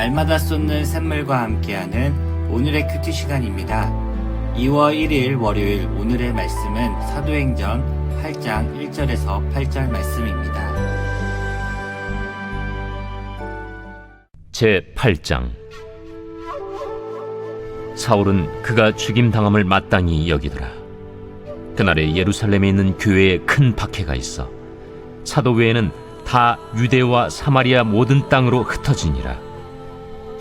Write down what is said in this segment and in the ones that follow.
날마다 쏟는 샘물과 함께하는 오늘의 큐티 시간입니다. 2월 1일 월요일 오늘의 말씀은 사도행전 8장 1절에서 8절 말씀입니다. 제8장 사울은 그가 죽임당함을 마땅히 여기더라. 그날에 예루살렘에 있는 교회에 큰 박해가 있어 사도 외에는 다 유대와 사마리아 모든 땅으로 흩어지니라.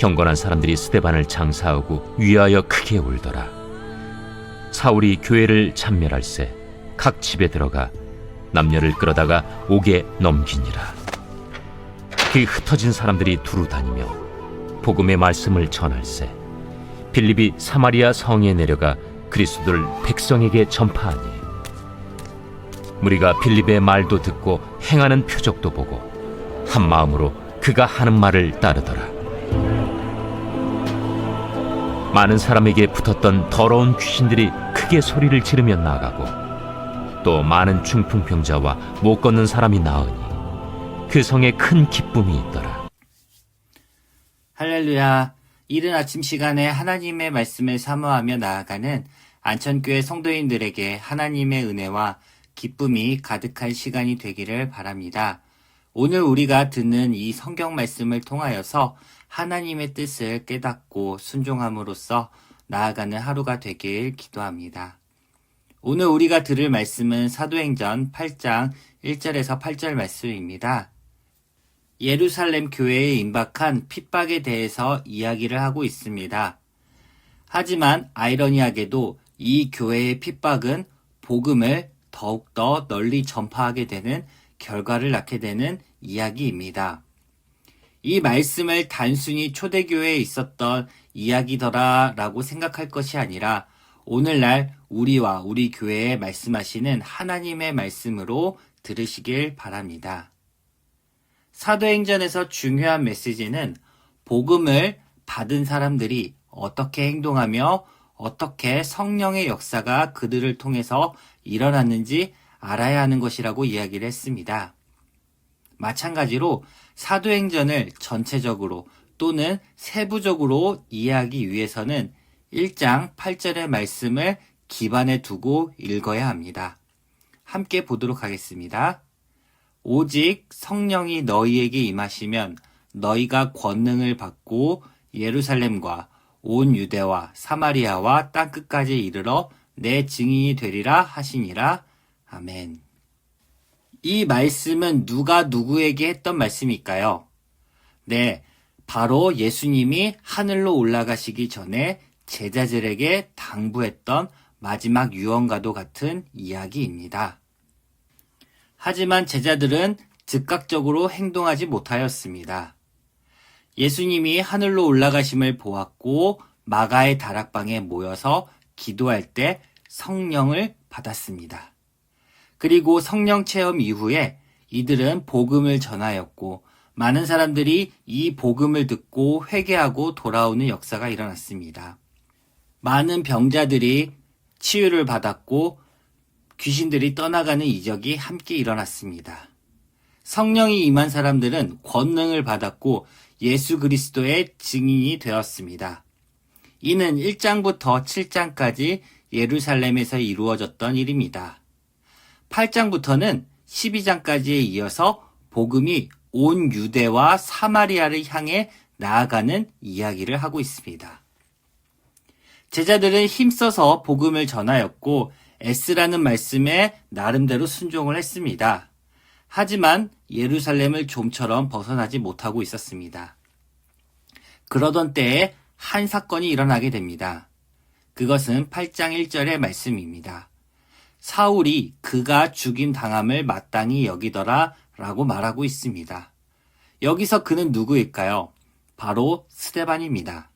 경건한 사람들이 스데반을 장사하고 위하여 크게 울더라. 사울이 교회를 참멸할세 각 집에 들어가 남녀를 끌어다가 옥에 넘기니라. 그 흩어진 사람들이 두루 다니며 복음의 말씀을 전할세 빌립이 사마리아 성에 내려가 그리스도를 백성에게 전파하니 무리가 빌립의 말도 듣고 행하는 표적도 보고 한 마음으로 그가 하는 말을 따르더라. 많은 사람에게 붙었던 더러운 귀신들이 크게 소리를 지르며 나가고 또 많은 중풍병자와 못 걷는 사람이 나으니 그 성에 큰 기쁨이 있더라. 할렐루야. 이른 아침 시간에 하나님의 말씀을 사모하며 나아가는 안천교회 성도인들에게 하나님의 은혜와 기쁨이 가득한 시간이 되기를 바랍니다. 오늘 우리가 듣는 이 성경 말씀을 통하여서 하나님의 뜻을 깨닫고 순종함으로써 나아가는 하루가 되길 기도합니다. 오늘 우리가 들을 말씀은 사도행전 8장 1절에서 8절 말씀입니다. 예루살렘 교회에 임박한 핍박에 대해서 이야기를 하고 있습니다. 하지만 아이러니하게도 이 교회의 핍박은 복음을 더욱더 널리 전파하게 되는 결과를 낳게 되는 이야기입니다. 이 말씀을 단순히 초대교회에 있었던 이야기더라라고 생각할 것이 아니라 오늘날 우리와 우리 교회에 말씀하시는 하나님의 말씀으로 들으시길 바랍니다. 사도행전에서 중요한 메시지는 복음을 받은 사람들이 어떻게 행동하며 어떻게 성령의 역사가 그들을 통해서 일어났는지 알아야 하는 것이라고 이야기를 했습니다. 마찬가지로 사도행전을 전체적으로 또는 세부적으로 이해하기 위해서는 1장 8절의 말씀을 기반에 두고 읽어야 합니다. 함께 보도록 하겠습니다. 오직 성령이 너희에게 임하시면 너희가 권능을 받고 예루살렘과 온 유대와 사마리아와 땅끝까지 이르러 내 증인이 되리라 하시니라. 아멘. 이 말씀은 누가 누구에게 했던 말씀일까요? 네, 바로 예수님이 하늘로 올라가시기 전에 제자들에게 당부했던 마지막 유언과도 같은 이야기입니다. 하지만 제자들은 즉각적으로 행동하지 못하였습니다. 예수님이 하늘로 올라가심을 보았고 마가의 다락방에 모여서 기도할 때 성령을 받았습니다. 그리고 성령 체험 이후에 이들은 복음을 전하였고 많은 사람들이 이 복음을 듣고 회개하고 돌아오는 역사가 일어났습니다. 많은 병자들이 치유를 받았고 귀신들이 떠나가는 이적이 함께 일어났습니다. 성령이 임한 사람들은 권능을 받았고 예수 그리스도의 증인이 되었습니다. 이는 1장부터 7장까지 예루살렘에서 이루어졌던 일입니다. 8장부터는 12장까지에 이어서 복음이 온 유대와 사마리아를 향해 나아가는 이야기를 하고 있습니다. 제자들은 힘써서 복음을 전하였고 애쓰라는 말씀에 나름대로 순종을 했습니다. 하지만 예루살렘을 좀처럼 벗어나지 못하고 있었습니다. 그러던 때에 한 사건이 일어나게 됩니다. 그것은 8장 1절의 말씀입니다. 사울이 그가 죽임당함을 마땅히 여기더라 라고 말하고 있습니다. 여기서 그는 누구일까요? 바로 스데반입니다.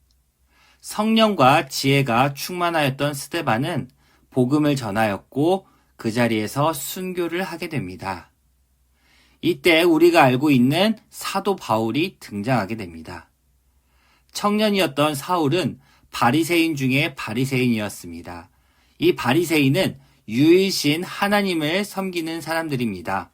성령과 지혜가 충만하였던 스데반은 복음을 전하였고 그 자리에서 순교를 하게 됩니다. 이때 우리가 알고 있는 사도 바울이 등장하게 됩니다. 청년이었던 사울은 바리새인 중에 바리새인이었습니다. 이 바리새인은 유일신 하나님을 섬기는 사람들입니다.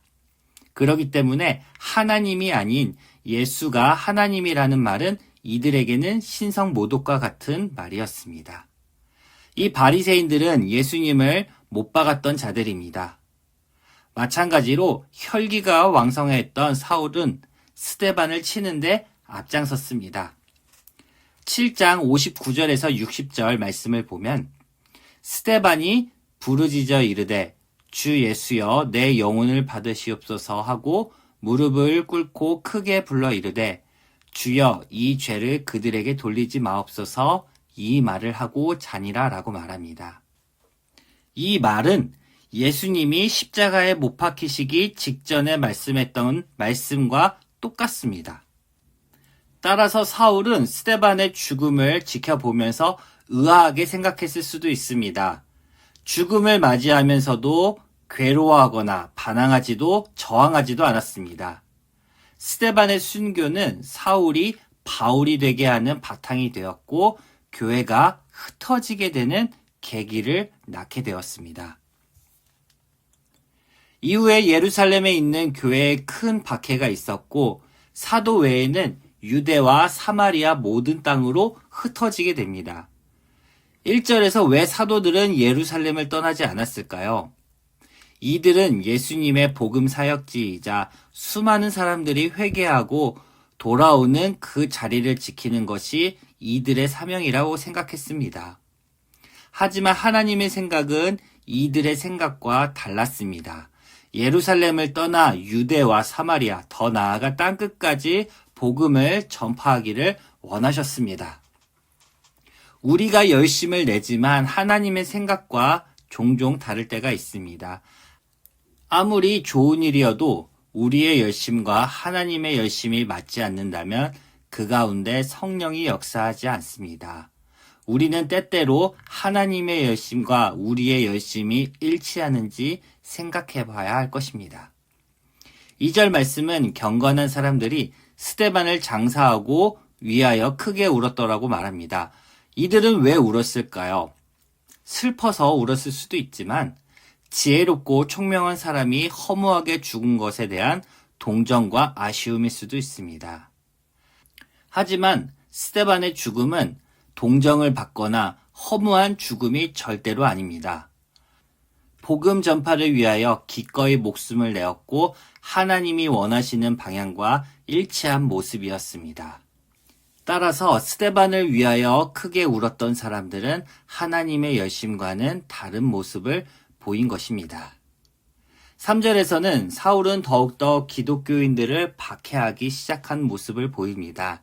그렇기 때문에 하나님이 아닌 예수가 하나님이라는 말은 이들에게는 신성모독과 같은 말이었습니다. 이 바리새인들은 예수님을 못 박았던 자들입니다. 마찬가지로 혈기가 왕성했던 사울은 스데반을 치는데 앞장섰습니다. 7장 59절에서 60절 말씀을 보면 스데반이 부르짖어 이르되 주 예수여 내 영혼을 받으시옵소서 하고 무릎을 꿇고 크게 불러 이르되 주여 이 죄를 그들에게 돌리지 마옵소서 이 말을 하고 자니라 라고 말합니다. 이 말은 예수님이 십자가에 못 박히시기 직전에 말씀했던 말씀과 똑같습니다. 따라서 사울은 스데반의 죽음을 지켜보면서 의아하게 생각했을 수도 있습니다. 죽음을 맞이하면서도 괴로워하거나 반항하지도 저항하지도 않았습니다. 스데반의 순교는 사울이 바울이 되게 하는 바탕이 되었고 교회가 흩어지게 되는 계기를 낳게 되었습니다. 이후에 예루살렘에 있는 교회에 큰 박해가 있었고 사도 외에는 유대와 사마리아 모든 땅으로 흩어지게 됩니다. 1절에서 왜 사도들은 예루살렘을 떠나지 않았을까요? 이들은 예수님의 복음 사역지이자 수많은 사람들이 회개하고 돌아오는 그 자리를 지키는 것이 이들의 사명이라고 생각했습니다. 하지만 하나님의 생각은 이들의 생각과 달랐습니다. 예루살렘을 떠나 유대와 사마리아, 더 나아가 땅끝까지 복음을 전파하기를 원하셨습니다. 우리가 열심을 내지만 하나님의 생각과 종종 다를 때가 있습니다. 아무리 좋은 일이어도 우리의 열심과 하나님의 열심이 맞지 않는다면 그 가운데 성령이 역사하지 않습니다. 우리는 때때로 하나님의 열심과 우리의 열심이 일치하는지 생각해 봐야 할 것입니다. 2절 말씀은 경건한 사람들이 스데반을 장사하고 위하여 크게 울었더라고 말합니다. 이들은 왜 울었을까요? 슬퍼서 울었을 수도 있지만 지혜롭고 총명한 사람이 허무하게 죽은 것에 대한 동정과 아쉬움일 수도 있습니다. 하지만 스데반의 죽음은 동정을 받거나 허무한 죽음이 절대로 아닙니다. 복음 전파를 위하여 기꺼이 목숨을 내었고 하나님이 원하시는 방향과 일치한 모습이었습니다. 따라서 스데반을 위하여 크게 울었던 사람들은 하나님의 열심과는 다른 모습을 보인 것입니다. 3절에서는 사울은 더욱더 기독교인들을 박해하기 시작한 모습을 보입니다.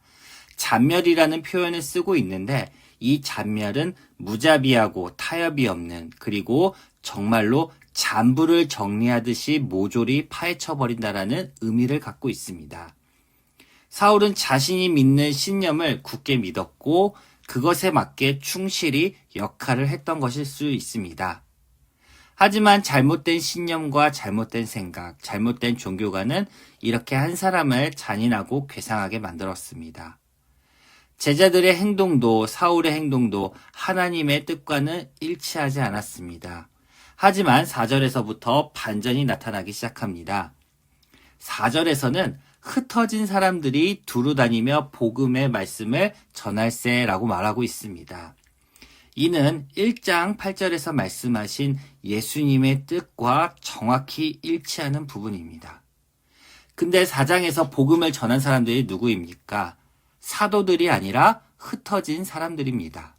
잔멸이라는 표현을 쓰고 있는데 이 잔멸은 무자비하고 타협이 없는 그리고 정말로 잔불을 정리하듯이 모조리 파헤쳐버린다라는 의미를 갖고 있습니다. 사울은 자신이 믿는 신념을 굳게 믿었고 그것에 맞게 충실히 역할을 했던 것일 수 있습니다. 하지만 잘못된 신념과 잘못된 생각, 잘못된 종교관은 이렇게 한 사람을 잔인하고 괴상하게 만들었습니다. 제자들의 행동도 사울의 행동도 하나님의 뜻과는 일치하지 않았습니다. 하지만 4절에서부터 반전이 나타나기 시작합니다. 4절에서는 흩어진 사람들이 두루 다니며 복음의 말씀을 전할세라고 말하고 있습니다. 이는 1장 8절에서 말씀하신 예수님의 뜻과 정확히 일치하는 부분입니다. 근데 4장에서 복음을 전한 사람들이 누구입니까? 사도들이 아니라 흩어진 사람들입니다.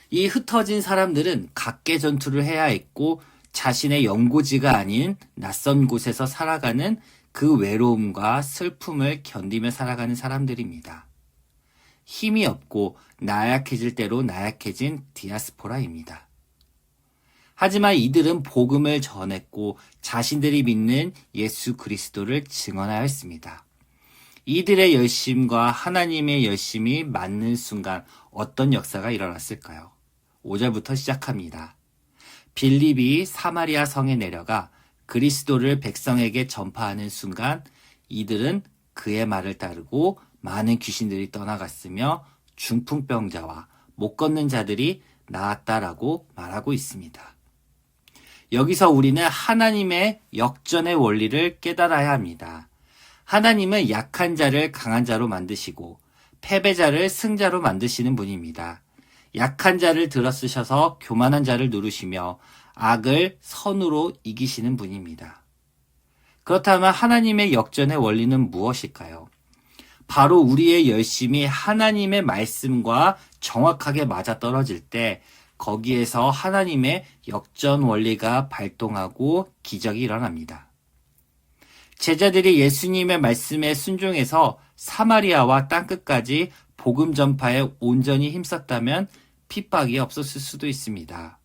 이 흩어진 사람들은 각계 전투를 해야 했고 자신의 연고지가 아닌 낯선 곳에서 살아가는 그 외로움과 슬픔을 견디며 살아가는 사람들입니다. 힘이 없고 나약해질 대로 나약해진 디아스포라입니다. 하지만 이들은 복음을 전했고 자신들이 믿는 예수 그리스도를 증언하였습니다. 이들의 열심과 하나님의 열심이 맞는 순간 어떤 역사가 일어났을까요? 5절부터 시작합니다. 빌립이 사마리아 성에 내려가 그리스도를 백성에게 전파하는 순간 이들은 그의 말을 따르고 많은 귀신들이 떠나갔으며 중풍병자와 못 걷는 자들이 나았다라고 말하고 있습니다. 여기서 우리는 하나님의 역전의 원리를 깨달아야 합니다. 하나님은 약한 자를 강한 자로 만드시고 패배자를 승자로 만드시는 분입니다. 약한 자를 들어쓰셔서 교만한 자를 누르시며 악을 선으로 이기시는 분입니다. 그렇다면 하나님의 역전의 원리는 무엇일까요? 바로 우리의 열심이 하나님의 말씀과 정확하게 맞아떨어질 때 거기에서 하나님의 역전 원리가 발동하고 기적이 일어납니다. 제자들이 예수님의 말씀에 순종해서 사마리아와 땅끝까지 복음 전파에 온전히 힘썼다면 핍박이 없었을 수도 있습니다.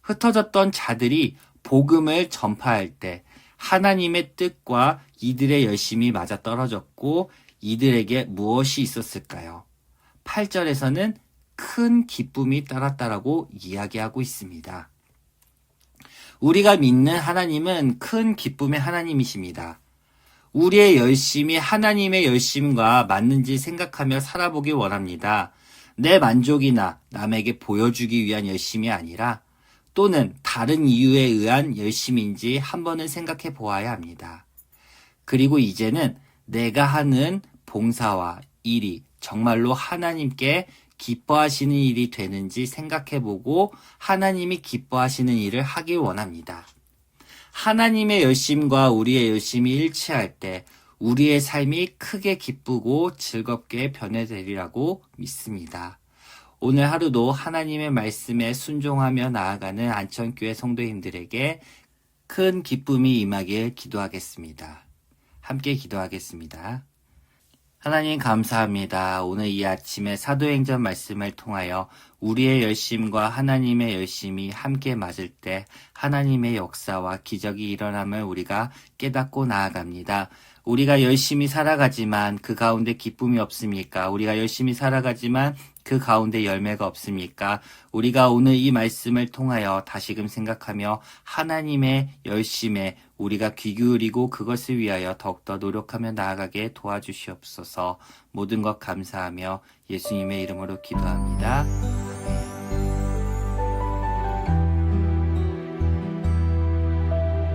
흩어졌던 자들이 복음을 전파할 때 하나님의 뜻과 이들의 열심이 맞아떨어졌고 이들에게 무엇이 있었을까요? 8절에서는 큰 기쁨이 따랐다라고 이야기하고 있습니다. 우리가 믿는 하나님은 큰 기쁨의 하나님이십니다. 우리의 열심이 하나님의 열심과 맞는지 생각하며 살아보길 원합니다. 내 만족이나 남에게 보여주기 위한 열심이 아니라 또는 다른 이유에 의한 열심인지 한 번은 생각해 보아야 합니다. 그리고 이제는 내가 하는 봉사와 일이 정말로 하나님께 기뻐하시는 일이 되는지 생각해보고 하나님이 기뻐하시는 일을 하길 원합니다. 하나님의 열심과 우리의 열심이 일치할 때 우리의 삶이 크게 기쁘고 즐겁게 변해되리라고 믿습니다. 오늘 하루도 하나님의 말씀에 순종하며 나아가는 안천교회 성도님들에게 큰 기쁨이 임하길 기도하겠습니다. 함께 기도하겠습니다. 하나님 감사합니다. 오늘 이 아침에 사도행전 말씀을 통하여 우리의 열심과 하나님의 열심이 함께 맞을 때 하나님의 역사와 기적이 일어남을 우리가 깨닫고 나아갑니다. 우리가 열심히 살아가지만 그 가운데 기쁨이 없습니까? 우리가 열심히 살아가지만 그 가운데 열매가 없습니까? 우리가 오늘 이 말씀을 통하여 다시금 생각하며 하나님의 열심에 우리가 귀 기울이고 그것을 위하여 더욱더 노력하며 나아가게 도와주시옵소서. 모든 것 감사하며 예수님의 이름으로 기도합니다.